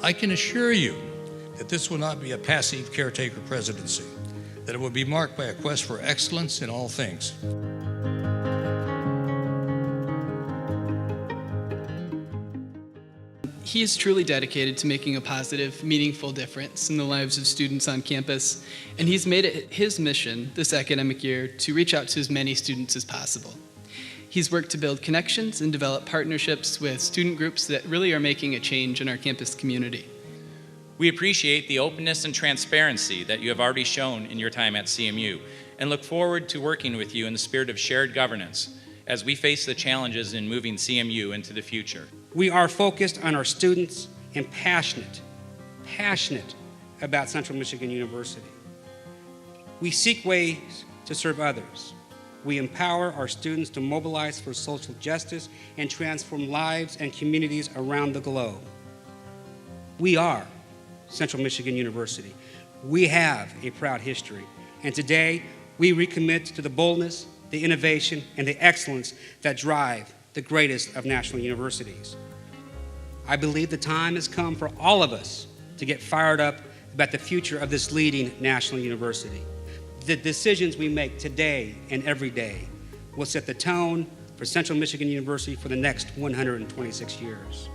I can assure you that this will not be a passive caretaker presidency, that it will be marked by a quest for excellence in all things. He is truly dedicated to making a positive, meaningful difference in the lives of students on campus, and he's made it his mission this academic year to reach out to as many students as possible. He's worked to build connections and develop partnerships with student groups that really are making a change in our campus community. We appreciate the openness and transparency that you have already shown in your time at CMU, and look forward to working with you in the spirit of shared governance as we face the challenges in moving CMU into the future. We are focused on our students and passionate about Central Michigan University. We seek ways to serve others. We empower our students to mobilize for social justice and transform lives and communities around the globe. We are Central Michigan University. We have a proud history, and today we recommit to the boldness, the innovation, and the excellence that drive the greatest of national universities. I believe the time has come for all of us to get fired up about the future of this leading national university. The decisions we make today and every day will set the tone for Central Michigan University for the next 126 years.